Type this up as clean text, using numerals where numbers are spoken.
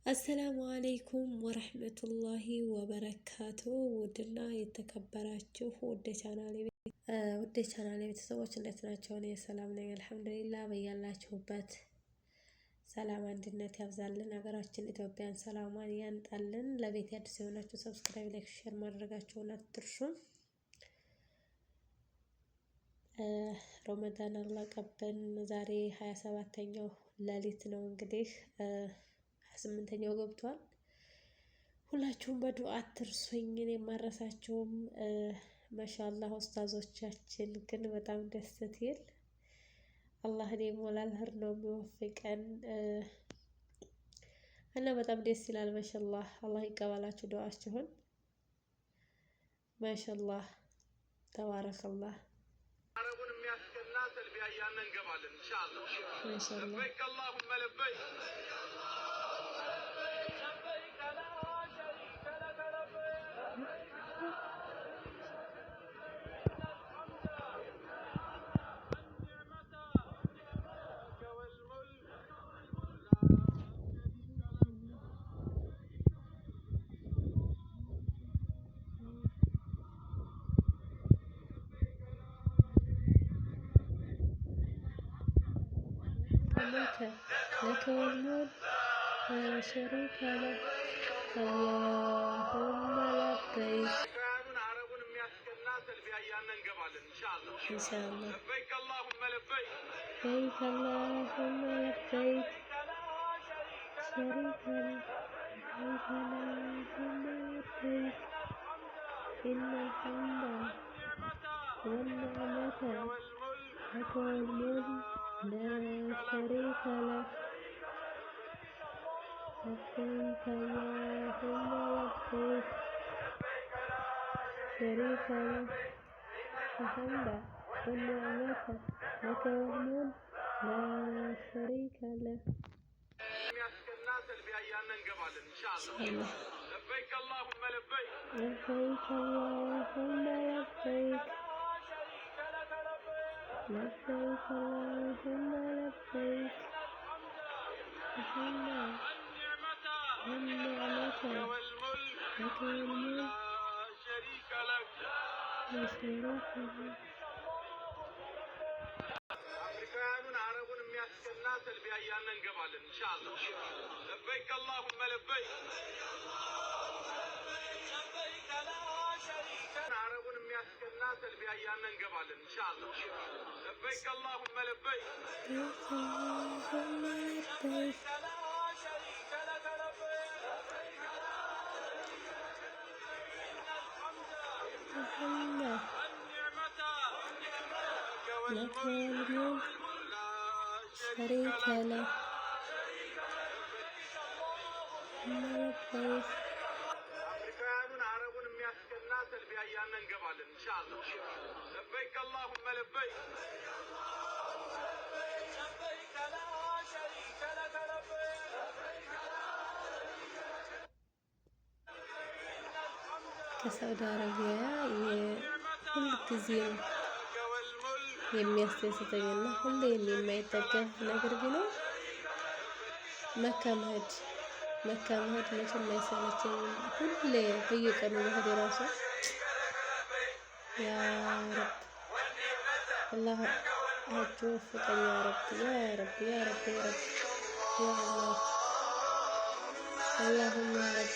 አሰላሙ አለይኩም ወረህመቱላሂ ወበረካቱ። ውድና የተከበራችሁ ውድ ቻናሌ ቤተሰቦች እንዴት ናቸው? እኔ ሰላም ነኝ አልሐምዱሊላህ። በያላችሁበት ሰላም አንድነት ያብዛልን። ሀገራችን ኢትዮጵያን ሰላሟን ያንጣልን። ለቤት አዲስ የሆናችሁ ሰብስክራይብ፣ ላይክ፣ ሼር ማድረጋችሁን አትርሱ። ረመዳን አለቀብን። ዛሬ 27ኛው ሌሊት ነው እንግዲህ 28ኛው ገብቷል። ሁላችሁም በዱዓ አትርሱኝ፣ እኔ የማረሳቸውም ማሻአላህ ኡስታዞቻችን ግን በጣም ደስ ትል አላህ ደግሞ ላልህር ነው የሚወፍቀን እና በጣም ደስ ይላል። ማሻአላህ አላህ ይቀበላችሁ ዱዓችሁን። ማሻአላህ ተባረከላህ። አረቡን የሚያስቀና ተልቢያ እያልን እንገባለን ኢንሻአላህ። ማሻአላህ ለበይክ አላሁመ ለበይክ لك الملك لا شريك لك اللهم لبيك إن شاء الله لبيك اللهم لبيك لبيك اللهم لبيك شريك لك لبيك اللهم لبيك إن الحمد والنعمة لك والملك لا شريك لك لبيك اللهم لبيك شريك لك الحمد والنعمة لك والملك لا شريك لك. لبيك اللهم لبيك لبيك اللهم لبيك لبيك اللهم لبيك الحمد والنعمة لك والملك لا شريك لك. أمريكان عرب የሚያስቀና ተልቢያ እያልን እንገባለን ኢንሻአላህ። لبيك اللهم لبيك عربون የሚያስቀና ተልቢያ እያልን እንገባለን ኢንሻአላህ። لبيك اللهم لبيك اللهم لبيك الحمد لك والملك شريك لك لبيك. أمريكان عرب የሚያስቀና ተልቢያ እያልን እንገባለን ኢንሻአላህ። لبيك اللهم لبيك ከሳውዲ አረቢያ ሁል ጊዜ የሚያስደስተኝና ሁሌ የማይጠገብ ነገር ቢኖር መካ መሄድ መቼም አይሰለቸኝም። ሁሌ በየቀኑ መሄድ የራሱ ያ ረብ አላህ ሀጅ ወፍቀኝ ያ ረብ ያ ረብ ያ ረብ ያ ረብ ያ አላህ አላሁማ ረብ